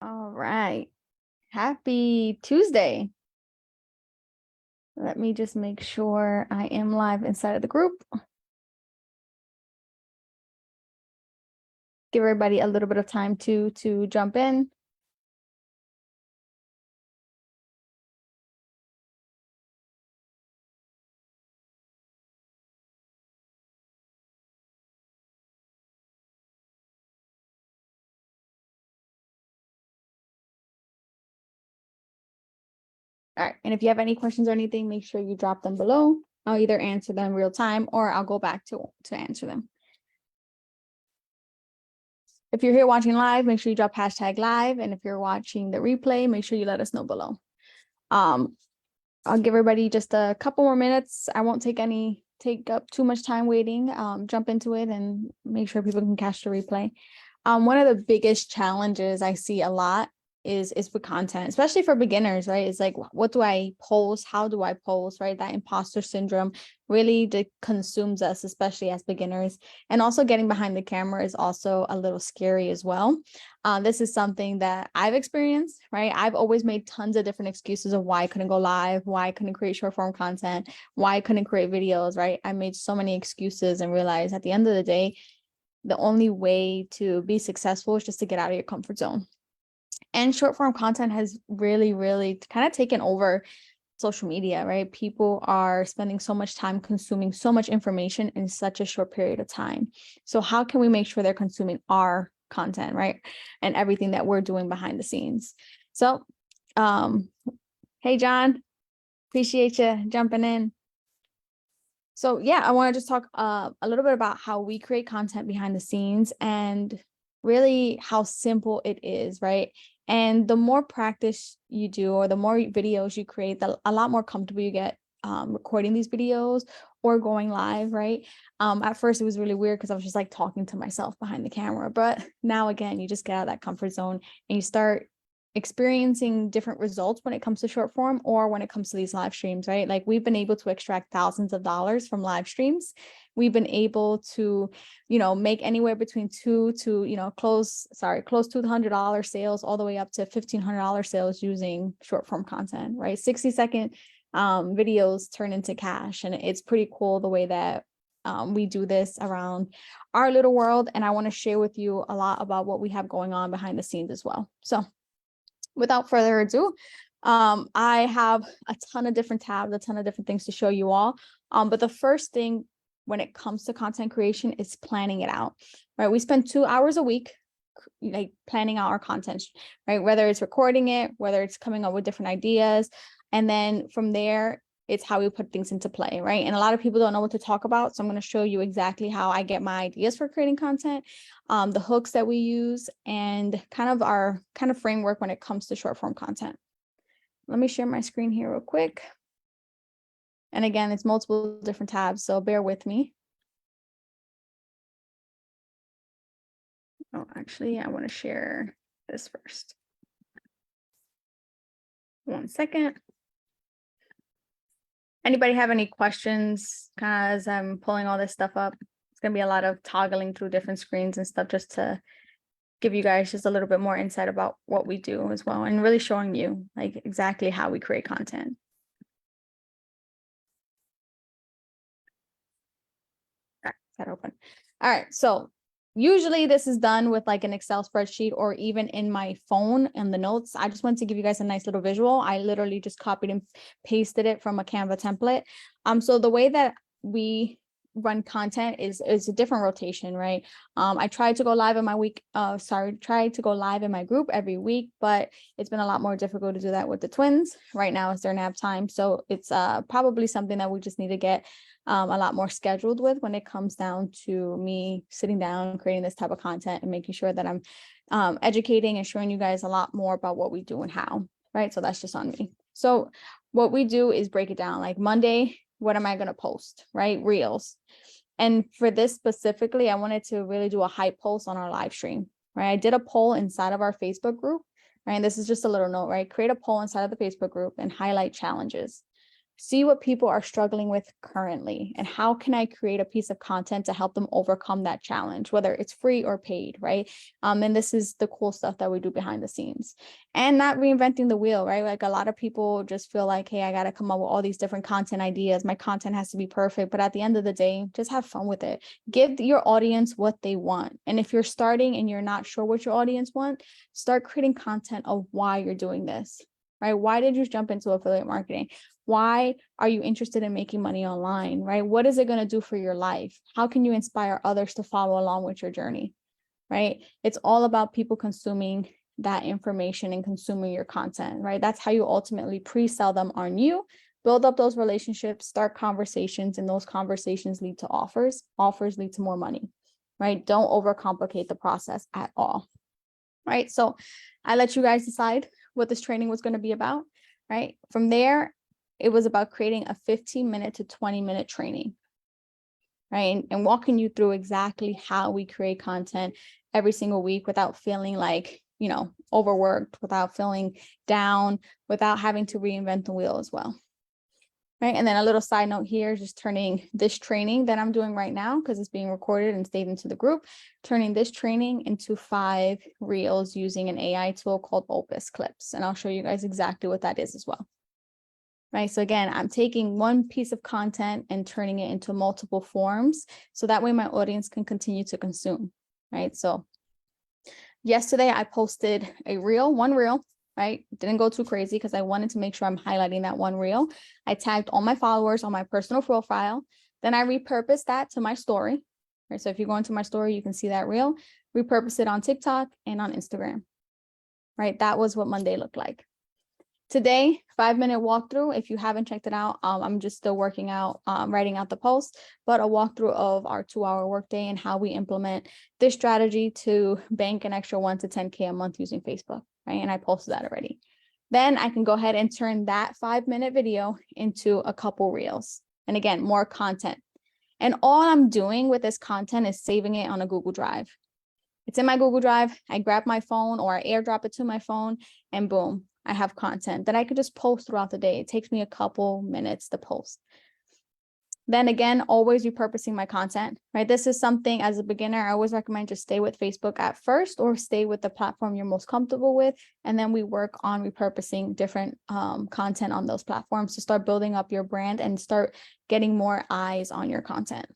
All right. Happy Tuesday. Let me just make sure I am live inside of the group. Give everybody a little bit of time to jump in. All right. And if you have any questions or anything, make sure you drop them below. I'll either answer them real time or I'll go back to answer them. If you're here watching live, make sure you drop hashtag live. And if you're watching the replay, make sure you let us know below. I'll give everybody just a couple more minutes. I won't take up too much time waiting. Jump into it and make sure people can catch the replay. One of the biggest challenges I see a lot is with content, especially for beginners, right? It's like, what do I post? How do I post, right? That imposter syndrome really consumes us, especially as beginners. And also getting behind the camera is also a little scary as well. This is something that I've experienced, right? I've always made tons of different excuses of why I couldn't go live, why I couldn't create short form content, why I couldn't create videos, right? I made so many excuses and realized at the end of the day, the only way to be successful is just to get out of your comfort zone. And short form content has really, really kind of taken over social media, right? People are spending so much time consuming so much information in such a short period of time. So how can we make sure they're consuming our content, right? And everything that we're doing behind the scenes. So, hey, John, appreciate you jumping in. So yeah, I want to just talk a little bit about how we create content behind the scenes and really how simple it is, right? And the more practice you do or the more videos you create, a lot more comfortable you get recording these videos or going live, right? At first it was really weird because I was just like talking to myself behind the camera, but now again, you just get out of that comfort zone and you start experiencing different results when it comes to short form or when it comes to these live streams, right? Like we've been able to extract thousands of dollars from live streams. We've been able to, make anywhere between close to $100 sales all the way up to $1,500 sales using short form content, right? 60-second videos turn into cash. And it's pretty cool the way that we do this around our little world. And I want to share with you a lot about what we have going on behind the scenes as well. So without further ado, I have a ton of different tabs, a ton of different things to show you all. But the first thing when it comes to content creation is planning it out, right? We spend 2 hours a week, like planning out our content, right? Whether it's recording it, whether it's coming up with different ideas. And then from there, it's how we put things into play, right? And a lot of people don't know what to talk about. So I'm going to show you exactly how I get my ideas for creating content, the hooks that we use, and kind of our framework when it comes to short form content. Let me share my screen here real quick. And again, it's multiple different tabs, so bear with me. Oh, actually, I want to share this first. 1 second. Anybody have any questions kind of as I'm pulling all this stuff up? It's going to be a lot of toggling through different screens and stuff just to give you guys just a little bit more insight about what we do as well and really showing you like exactly how we create content. All right, that open. All right, so usually this is done with like an Excel spreadsheet or even in my phone and the notes. I just want to give you guys a nice little visual. I literally just copied and pasted it from a Canva template. So the way that we run content is a different rotation, right? I tried to go live in my tried to go live in my group every week, but it's been a lot more difficult to do that with the twins. Right now it's their nap time. So it's probably something that we just need to get a lot more scheduled with when it comes down to me sitting down, creating this type of content and making sure that I'm educating and showing you guys a lot more about what we do and how, right? So that's just on me. So what we do is break it down. Like Monday, what am I going to post, right? Reels. And for this specifically, I wanted to really do a hype post on our live stream, right? I did a poll inside of our Facebook group, right? And this is just a little note, right? Create a poll inside of the Facebook group and highlight challenges. See what people are struggling with currently, and how can I create a piece of content to help them overcome that challenge, whether it's free or paid, right? And this is the cool stuff that we do behind the scenes, and not reinventing the wheel, right? Like a lot of people just feel like, hey, I got to come up with all these different content ideas. My content has to be perfect. But at the end of the day, just have fun with it. Give your audience what they want. And if you're starting and you're not sure what your audience want, start creating content of why you're doing this, right? Why did you jump into affiliate marketing? Why are you interested in making money online, right? What is it going to do for your life? How can you inspire others to follow along with your journey, right? It's all about people consuming that information and consuming your content, right? That's how you ultimately pre-sell them on you, build up those relationships, start conversations, and those conversations lead to offers. Offers lead to more money, right? Don't overcomplicate the process at all, right? So I let you guys decide what this training was going to be about, right? From there, it was about creating a 15-minute to 20-minute training, right? And walking you through exactly how we create content every single week without feeling like, overworked, without feeling down, without having to reinvent the wheel as well, right? And then a little side note here, just turning this training that I'm doing right now, because it's being recorded and saved into the group, turning this training into 5 reels using an AI tool called Opus Clips. And I'll show you guys exactly what that is as well. Right. So again, I'm taking one piece of content and turning it into multiple forms. So that way my audience can continue to consume. Right. So yesterday I posted one reel, right? Didn't go too crazy because I wanted to make sure I'm highlighting that one reel. I tagged all my followers on my personal profile. Then I repurposed that to my story. Right. So if you go into my story, you can see that reel, repurpose it on TikTok and on Instagram. Right. That was what Monday looked like. Today, 5-minute walkthrough. If you haven't checked it out, I'm just still working out, writing out the post, but a walkthrough of our 2-hour workday and how we implement this strategy to bank an extra 1 to 10K a month using Facebook, right? And I posted that already. Then I can go ahead and turn that 5-minute video into a couple reels. And again, more content. And all I'm doing with this content is saving it on a Google Drive. It's in my Google Drive. I grab my phone or I airdrop it to my phone and boom, I have content that I could just post throughout the day. It takes me a couple minutes to post. Then again, always repurposing my content, right? This is something as a beginner, I always recommend just stay with Facebook at first or stay with the platform you're most comfortable with. And then we work on repurposing different content on those platforms to start building up your brand and start getting more eyes on your content.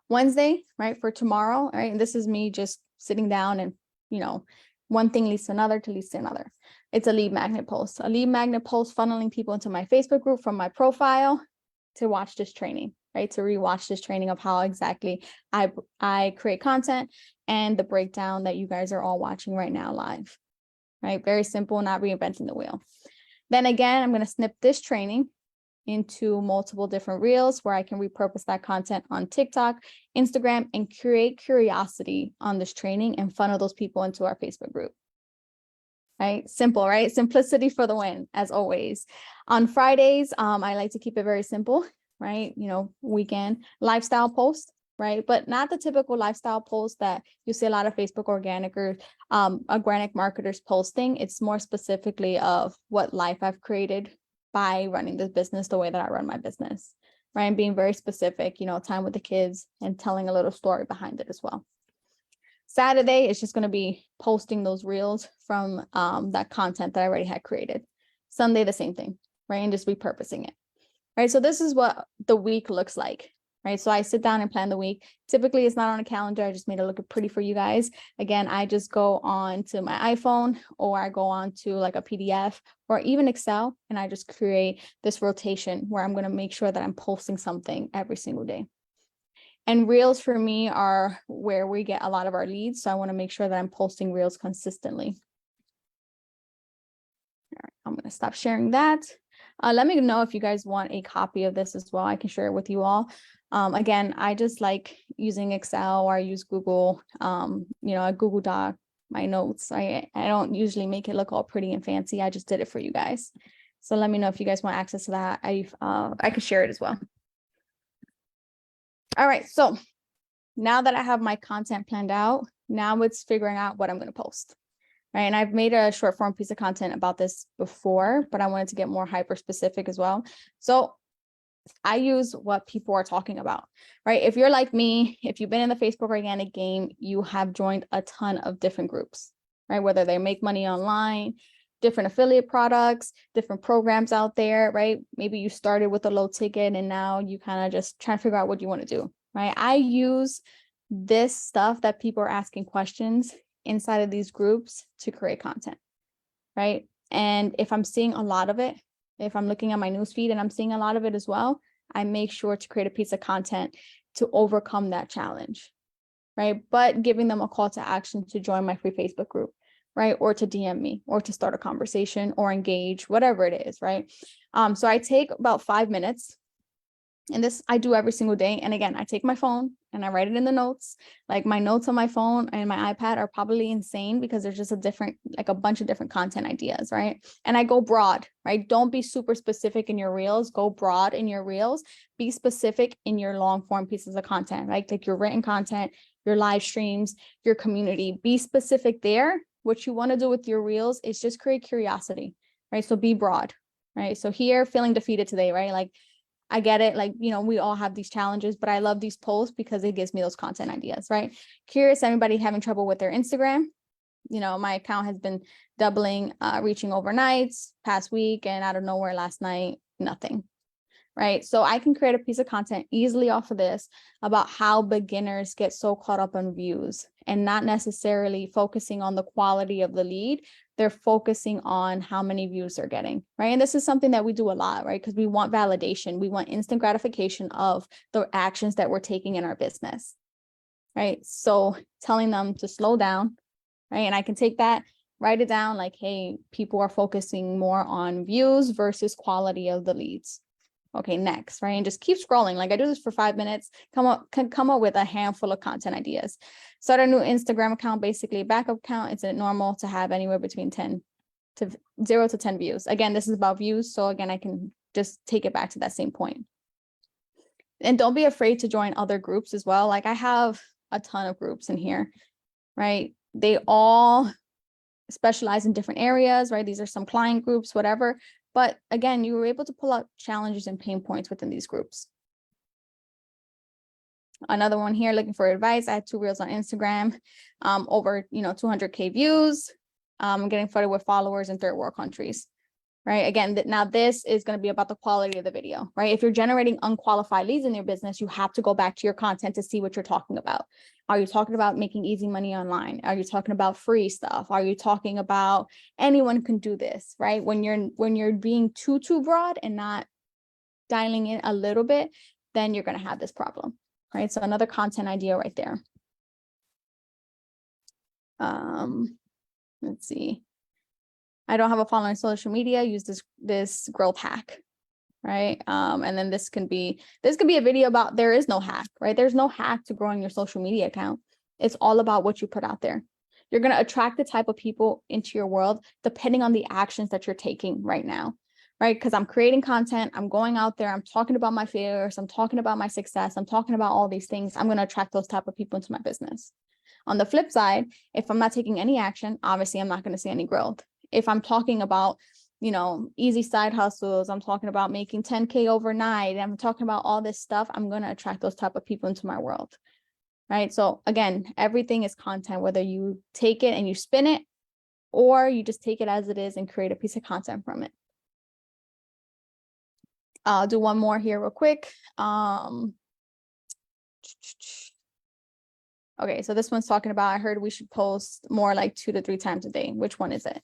Wednesday, right, for tomorrow, right? And this is me just sitting down and, one thing leads to another to leads to another. It's a lead magnet post. A lead magnet post funneling people into my Facebook group from my profile to watch this training, right? To rewatch this training of how exactly I create content and the breakdown that you guys are all watching right now live, right? Very simple, not reinventing the wheel. Then again, I'm going to snip this training into multiple different reels where I can repurpose that content on TikTok, Instagram, and create curiosity on this training and funnel those people into our Facebook group. Right? Simple, right? Simplicity for the win, as always. On Fridays, I like to keep it very simple, right? Weekend lifestyle post, right? But not the typical lifestyle post that you see a lot of Facebook organic marketers posting. It's more specifically of what life I've created by running this business the way that I run my business, right? And being very specific, time with the kids and telling a little story behind it as well. Saturday is just going to be posting those reels from that content that I already had created. Sunday, the same thing, right? And just repurposing it, right? So this is what the week looks like, right? So I sit down and plan the week. Typically, it's not on a calendar. I just made it look pretty for you guys. Again, I just go on to my iPhone or I go on to like a PDF or even Excel, and I just create this rotation where I'm going to make sure that I'm posting something every single day. And reels for me are where we get a lot of our leads. So I want to make sure that I'm posting reels consistently. All right, I'm going to stop sharing that. Let me know if you guys want a copy of this as well. I can share it with you all. Again, I just like using Excel or I use Google, a Google Doc, my notes. I don't usually make it look all pretty and fancy. I just did it for you guys. So let me know if you guys want access to that. I could share it as well. All right, so now that I have my content planned out, now it's figuring out what I'm going to post. right? And I've made a short form piece of content about this before, but I wanted to get more hyper specific as well. So I use what people are talking about, right? If you're like me, if you've been in the Facebook organic game, you have joined a ton of different groups, right? Whether they make money online, different affiliate products, different programs out there, right? Maybe you started with a low ticket and now you kind of just trying to figure out what you want to do, right? I use this stuff that people are asking questions inside of these groups to create content, right? And if I'm seeing a lot of it, if I'm looking at my newsfeed and I'm seeing a lot of it as well, I make sure to create a piece of content to overcome that challenge, right? But giving them a call to action to join my free Facebook group, right? Or to DM me or to start a conversation or engage, whatever it is, right? So I take about 5 minutes, and this I do every single day. And again, I take my phone and I write it in the notes. Like my notes on my phone and my iPad are probably insane because there's just a bunch of different content ideas, right? And I go broad, right? Don't be super specific in your reels. Go broad in your reels. Be specific in your long form pieces of content, right? Like your written content, your live streams, your community. Be specific there. What you want to do with your reels is just create curiosity, right? So be broad, right? So here, feeling defeated today, right? Like, I get it. Like, we all have these challenges, but I love these posts because it gives me those content ideas, right? Curious, anybody having trouble with their Instagram? My account has been doubling, reaching overnights past week, and out of nowhere last night, nothing, right? So I can create a piece of content easily off of this about how beginners get so caught up on views and not necessarily focusing on the quality of the lead. They're focusing on how many views they're getting, right? And this is something that we do a lot, right? Because we want validation. We want instant gratification of the actions that we're taking in our business, right? So telling them to slow down, right? And I can take that, write it down like, hey, people are focusing more on views versus quality of the leads. Okay, next, right? And just keep scrolling. Like I do this for 5 minutes, come up with a handful of content ideas. Start a new Instagram account, basically a backup account. It's normal to have anywhere between 0 to 10 views. Again, this is about views. So again, I can just take it back to that same point. And don't be afraid to join other groups as well. Like I have a ton of groups in here, right? They all specialize in different areas, right? These are some client groups, whatever. But again, you were able to pull out challenges and pain points within these groups. Another one here, looking for advice. I had 2 reels on Instagram, over 200K views. I'm getting flooded with followers in third world countries, right? Again, now this is going to be about the quality of the video, right? If you're generating unqualified leads in your business, you have to go back to your content to see what you're talking about. Are you talking about making easy money online? Are you talking about free stuff? Are you talking about anyone can do this, right? When you're being too broad and not dialing in a little bit, then you're going to have this problem, right? So another content idea right there. Let's see. I don't have a following on social media. Use this growth hack, right? And then this can be a video about there is no hack, right? There's no hack to growing your social media account. It's all about what you put out there. You're going to attract the type of people into your world depending on the actions that you're taking right now, right? Because I'm creating content, I'm going out there, I'm talking about my failures, I'm talking about my success, I'm talking about all these things. I'm going to attract those type of people into my business. On the flip side, if I'm not taking any action, obviously I'm not going to see any growth. If I'm talking about, easy side hustles, I'm talking about making 10K overnight, I'm talking about all this stuff, I'm going to attract those type of people into my world, right? So again, everything is content, whether you take it and you spin it, or you just take it as it is and create a piece of content from it. I'll do one more here real quick. Okay, so this one's talking about, I heard we should post more like 2 to 3 times a day. Which one is it?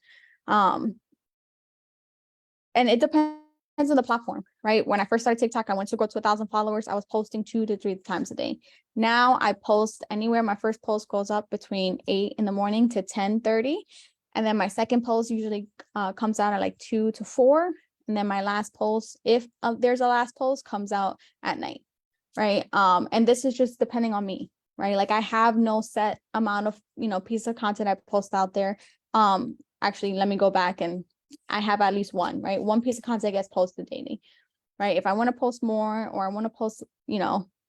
And it depends on the platform, right? When I first started TikTok, I went to go to 1,000 followers. I was posting 2 to 3 times a day. Now I post anywhere. My first post goes up between 8 in the morning to 10:30. And then my second post usually comes out at like 2 to 4. And then my last post, if there's a last post, comes out at night, right? And this is just depending on me, right? Like I have no set amount of, piece of content I post out there. Actually, let me go back, and I have at least one, right? One piece of content gets posted daily, right? If I want to post more, or I want to post,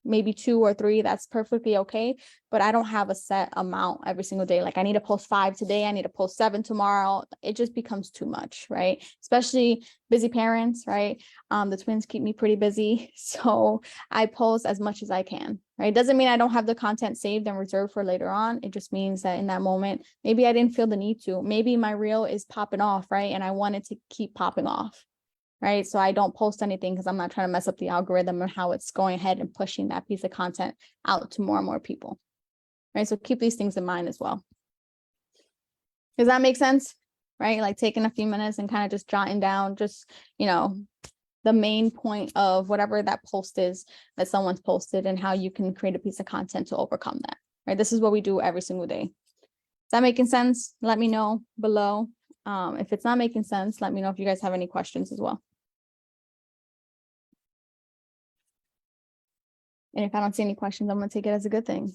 maybe 2 or 3, that's perfectly okay. But I don't have a set amount every single day. Like I need to post 5 today, I need to post 7 tomorrow. It just becomes too much, right? Especially busy parents, right? The twins keep me pretty busy. So I post as much as I can, right? Doesn't mean I don't have the content saved and reserved for later on. It just means that in that moment, maybe I didn't feel the need to. Maybe my reel is popping off, right? And I wanted to keep popping off, right? So I don't post anything because I'm not trying to mess up the algorithm and how it's going ahead and pushing that piece of content out to more and more people, right? So keep these things in mind as well. Does that make sense? Right? Like taking a few minutes and kind of just jotting down just, the main point of whatever that post is that someone's posted and how you can create a piece of content to overcome that, right? This is what we do every single day. Is that making sense? Let me know below. If it's not making sense, let me know if you guys have any questions as well. And if I don't see any questions, I'm going to take it as a good thing.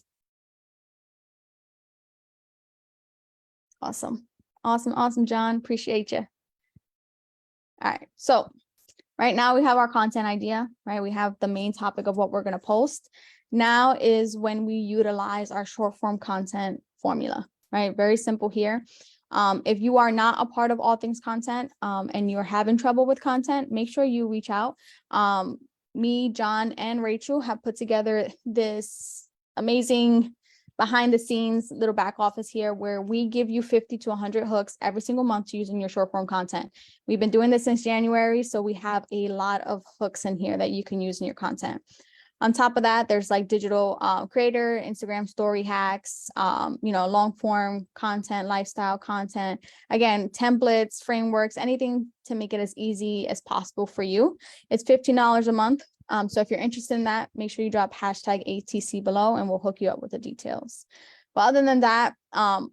Awesome. Awesome. Awesome, John. Appreciate you. All right. So right now we have our content idea, right? We have the main topic of what we're going to post. Now is when we utilize our short form content formula, right? Very simple here. If you are not a part of All Things Content and you're having trouble with content, make sure you reach out. Me, John, and Rachel have put together this amazing behind the scenes little back office here where we give you 50 to 100 hooks every single month to use in your short form content. We've been doing this since January, so we have a lot of hooks in here that you can use in your content. On top of that, there's like digital creator, Instagram story hacks, long form content, lifestyle content, again, templates, frameworks, anything to make it as easy as possible for you. It's $15 a month. So if you're interested in that, make sure you drop hashtag ATC below and we'll hook you up with the details. But other than that,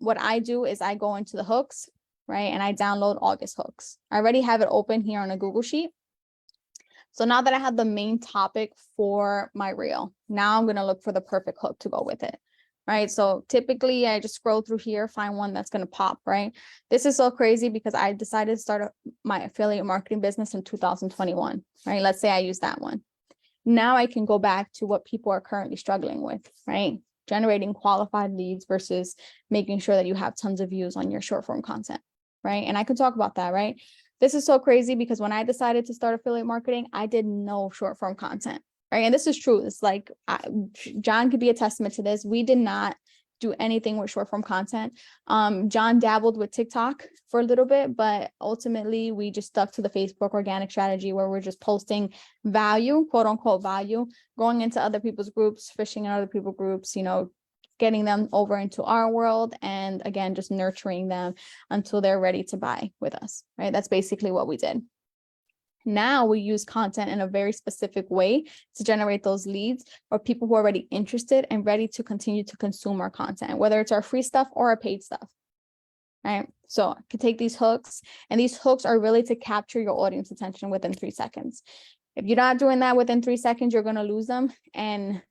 what I do is I go into the hooks, right? And I download August hooks. I already have it open here on a Google Sheet. So now that I have the main topic for my reel, now I'm going to look for the perfect hook to go with it, right? So typically I just scroll through here, find one that's going to pop, right? This is so crazy because I decided to start my affiliate marketing business in 2021, right? Let's say I use that one. Now I can go back to what people are currently struggling with, right? Generating qualified leads versus making sure that you have tons of views on your short form content, right? And I can talk about that, right? This is so crazy because when I decided to start affiliate marketing, I did no short form content, right? And this is true. It's like John could be a testament to this. We did not do anything with short form content. John dabbled with TikTok for a little bit, but ultimately we just stuck to the Facebook organic strategy where we're just posting value, quote unquote value, going into other people's groups, fishing in other people's groups, getting them over into our world. And again, just nurturing them until they're ready to buy with us, right? That's basically what we did. Now we use content in a very specific way to generate those leads or people who are already interested and ready to continue to consume our content, whether it's our free stuff or our paid stuff, right? So I could take these hooks, and these hooks are really to capture your audience attention within 3 seconds. If you're not doing that within 3 seconds, you're going to lose them and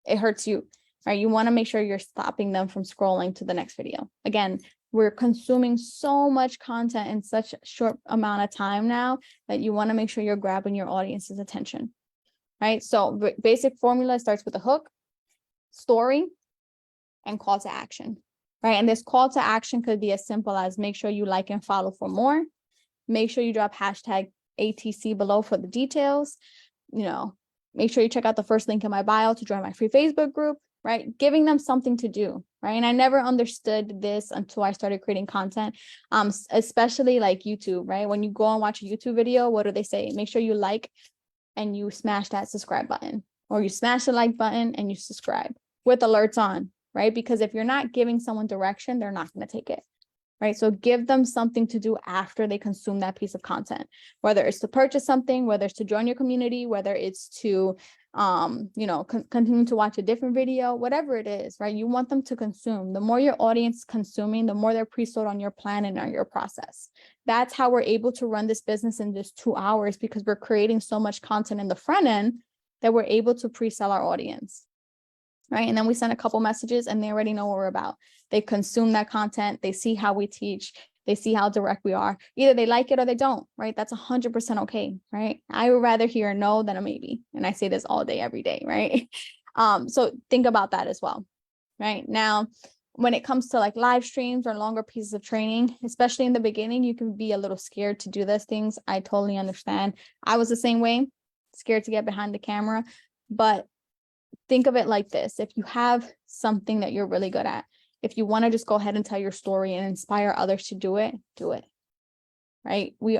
it hurts you, right? You want to make sure you're stopping them from scrolling to the next video. Again, we're consuming so much content in such a short amount of time now that you want to make sure you're grabbing your audience's attention, right? So basic formula starts with a hook, story, and call to action, right? And this call to action could be as simple as make sure you like and follow for more. Make sure you drop hashtag ATC below for the details. Make sure you check out the first link in my bio to join my free Facebook group, right? Giving them something to do, right? And I never understood this until I started creating content, especially like YouTube, right? When you go and watch a YouTube video, what do they say? Make sure you like and you smash that subscribe button, or you smash the like button and you subscribe with alerts on, right? Because if you're not giving someone direction, they're not going to take it, right? So give them something to do after they consume that piece of content, whether it's to purchase something, whether it's to join your community, whether it's to, continue to watch a different video, whatever it is, right? You want them to consume. The more your audience consuming, the more they're pre-sold on your plan and on your process. That's how we're able to run this business in just 2 hours, because we're creating so much content in the front end that we're able to pre-sell our audience. Right. And then we send a couple messages and they already know what we're about. They consume that content. They see how we teach. They see how direct we are. Either they like it or they don't. Right. That's 100% okay. Right. I would rather hear a no than a maybe. And I say this all day, every day. Right. So think about that as well. Right now, when it comes to like live streams or longer pieces of training, especially in the beginning, you can be a little scared to do those things. I totally understand. I was the same way, scared to get behind the camera. But think of it like this. If you have something that you're really good at, if you want to just go ahead and tell your story and inspire others to do it, right? We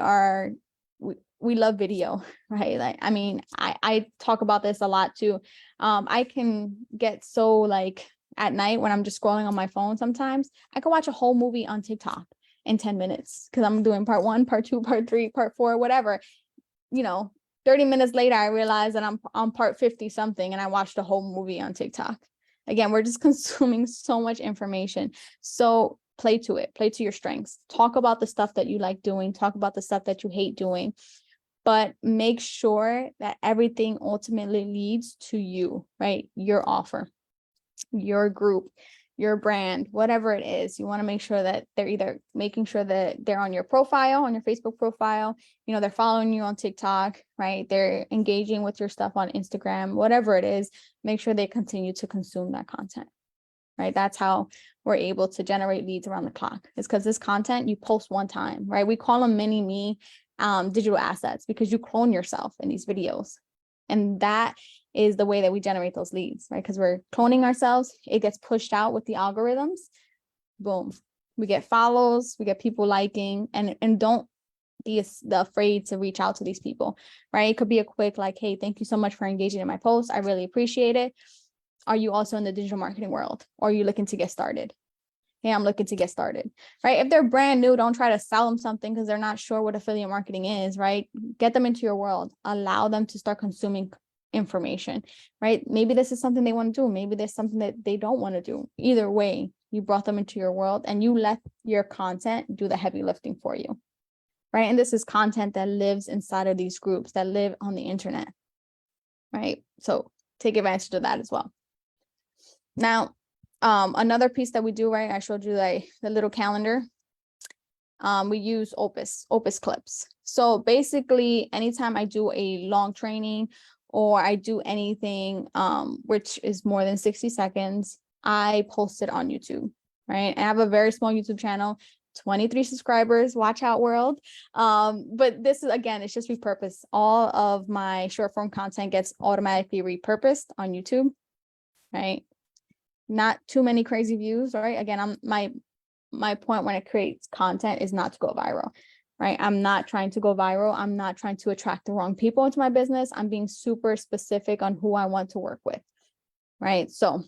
love video, right? Like, I mean, I talk about this a lot too. I can get so like at night when I'm just scrolling on my phone, sometimes I can watch a whole movie on TikTok in 10 minutes because I'm doing part 1, part 2, part 3, part 4, whatever. 30 minutes later, I realize that I'm on part 50 something and I watched a whole movie on TikTok. Again, we're just consuming so much information. So play to it, play to your strengths. Talk about the stuff that you like doing, talk about the stuff that you hate doing, but make sure that everything ultimately leads to you, right? Your offer, your group, your brand, whatever it is. You want to make sure that they're either making sure that they're on your profile, on your Facebook profile, they're following you on TikTok, right? They're engaging with your stuff on Instagram, whatever it is, make sure they continue to consume that content, right? That's how we're able to generate leads around the clock. It's because this content you post one time, right? We call them mini me digital assets because you clone yourself in these videos. And that is the way that we generate those leads, right? Because we're cloning ourselves, it gets pushed out with the algorithms. Boom. We get follows, we get people liking, and don't be afraid to reach out to these people, right? It could be a quick like, hey, thank you so much for engaging in my post. I really appreciate it. Are you also in the digital marketing world? Or are you looking to get started? Hey, I'm looking to get started, right? If they're brand new, don't try to sell them something because they're not sure what affiliate marketing is, right? Get them into your world. Allow them to start consuming information, right? Maybe this is something they want to do. Maybe there's something that they don't want to do. Either way, you brought them into your world and you let your content do the heavy lifting for you, right? And this is content that lives inside of these groups that live on the internet, right? So take advantage of that as well. Now, another piece that we do, right? I showed you the little calendar. We use Opus clips. So basically, anytime I do a long training or I do anything which is more than 60 seconds, I post it on YouTube, right? I have a very small YouTube channel, 23 subscribers, watch out world. But this is, again, it's just repurposed. All of my short form content gets automatically repurposed on YouTube, right? Not too many crazy views, right? Again, my point when it creates content is not to go viral, right? I'm not trying to go viral. I'm not trying to attract the wrong people into my business. I'm being super specific on who I want to work with, right? So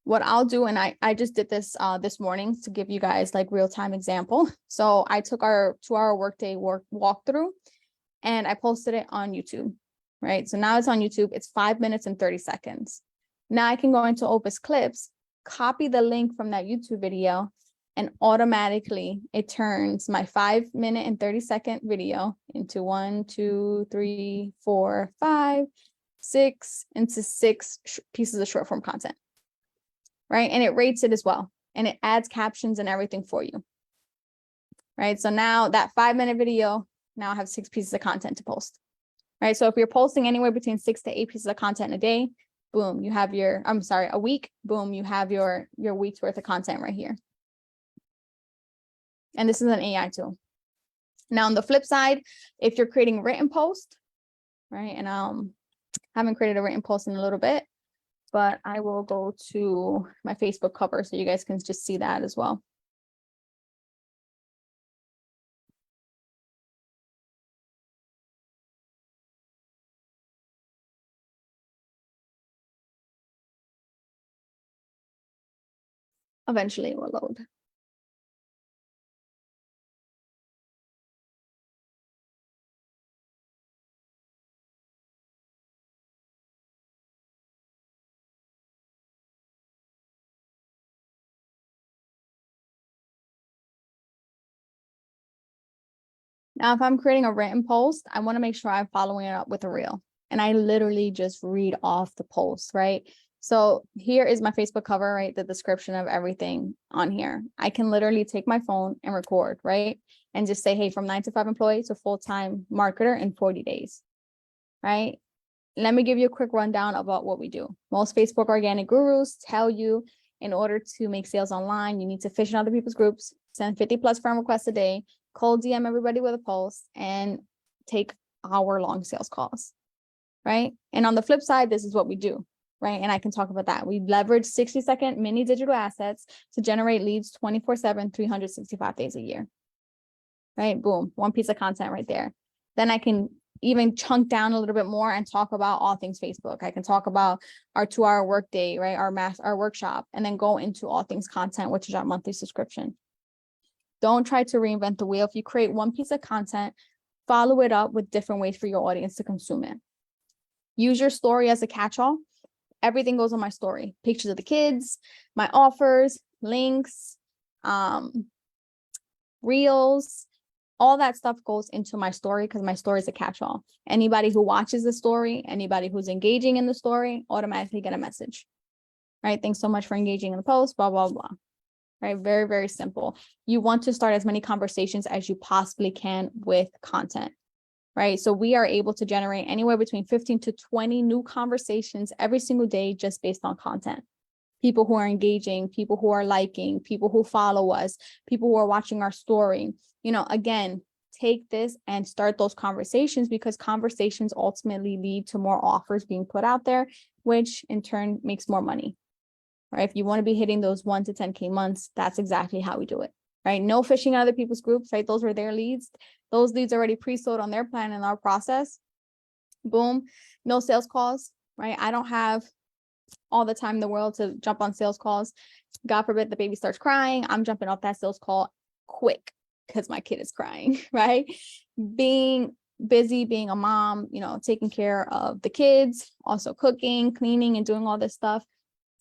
what I'll do, and I just did this this morning to give you guys like real-time example. So I took our 2-hour workday walkthrough and I posted it on YouTube, right? So now it's on YouTube. It's 5 minutes and 30 seconds. Now I can go into Opus Clips, copy the link from that YouTube video, and automatically it turns my 5 minute and 30-second video into 1, 2, 3, 4, 5, 6, into 6 pieces of short form content, right? And it rates it as well. And it adds captions and everything for you, right? So now that 5-minute video, now I have 6 pieces of content to post, right? So if you're posting anywhere between 6 to 8 pieces of content a day, boom, you have a week, boom, you have your week's worth of content right here. And this is an AI tool. Now on the flip side, if you're creating written post, right? And haven't created a written post in a little bit, but I will go to my Facebook cover so you guys can just see that as well. Eventually it will load. Now, if I'm creating a written post, I want to make sure I'm following it up with a reel. And I literally just read off the post, right? So here is my Facebook cover, right? The description of everything on here. I can literally take my phone and record, right? And just say, hey, from 9 to 5 employee to full-time marketer in 40 days, right? let me give you a quick rundown about what we do. Most Facebook organic gurus tell you in order to make sales online, you need to fish in other people's groups, send 50 plus friend requests a day, cold DM everybody with a post, and take hour-long sales calls, right? And on the flip side, this is what we do, right? And I can talk about that. We leverage 60-second mini digital assets to generate leads 24/7, 365 days a year, right? Boom, one piece of content right there. Then I can even chunk down a little bit more and talk about all things Facebook. I can talk about our 2-hour workday, right? Our workshop, and then go into all things content, which is our monthly subscription. Don't try to reinvent the wheel. If you create one piece of content, follow it up with different ways for your audience to consume it. Use your story as a catch-all. Everything goes on my story. Pictures of the kids, my offers, links, reels, all that stuff goes into my story because my story is a catch-all. Anybody who watches the story, anybody who's engaging in the story, automatically get a message, right? Thanks so much for engaging in the post, blah, blah, blah, right? Very, very simple. You want to start as many conversations as you possibly can with content, right? So we are able to generate anywhere between 15 to 20 new conversations every single day just based on content. People who are engaging, people who are liking, people who follow us, people who are watching our story. You know, again, take this and start those conversations because conversations ultimately lead to more offers being put out there, which in turn makes more money, right? If you want to be hitting those 1 to 10K months, that's exactly how we do it, right? No fishing in other people's groups, right? Those were their leads. Those leads already pre-sold on their plan and our process. Boom. No sales calls, right? I don't have all the time in the world to jump on sales calls. God forbid the baby starts crying. I'm jumping off that sales call quick because my kid is crying, right? Being busy, being a mom, you know, taking care of the kids, also cooking, cleaning, and doing all this stuff.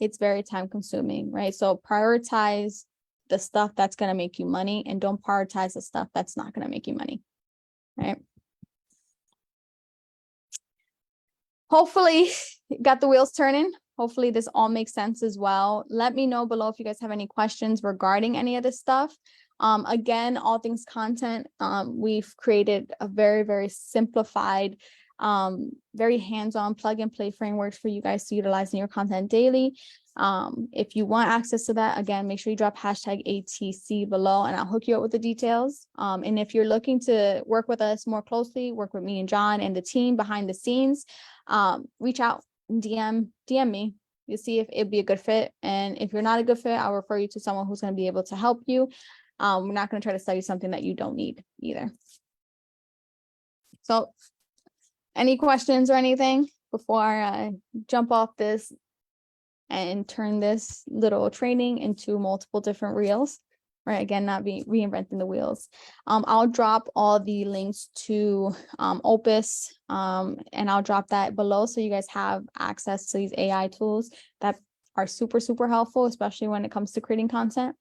It's very time consuming, right? So prioritize the stuff that's going to make you money and don't prioritize the stuff that's not going to make you money, right? Hopefully got the wheels turning. Hopefully this all makes sense as well. Let me know below if you guys have any questions regarding any of this stuff. Again, all things content, we've created a very, very simplified, very hands-on plug and play frameworks for you guys to utilize in your content daily. If you want access to that, again, make sure you drop hashtag ATC below and I'll hook you up with the details. And if you're looking to work with us more closely, work with me and John and the team behind the scenes, reach out, DM me. You'll see if it'd be a good fit. And if you're not a good fit, I'll refer you to someone who's going to be able to help you. We're not going to try to sell you something that you don't need either. So any questions or anything before I jump off this and turn this little training into multiple different reels, right? Again, not be reinventing the wheels. I'll drop all the links to Opus and I'll drop that below so you guys have access to these AI tools that are super, super helpful, especially when it comes to creating content.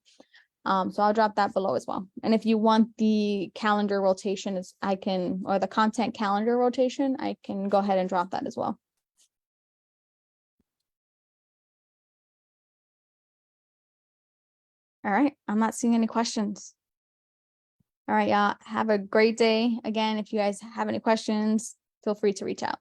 So I'll drop that below as well. And if you want the calendar rotation, or the content calendar rotation, I can go ahead and drop that as well. All right, I'm not seeing any questions. All right, y'all, have a great day. Again, if you guys have any questions, feel free to reach out.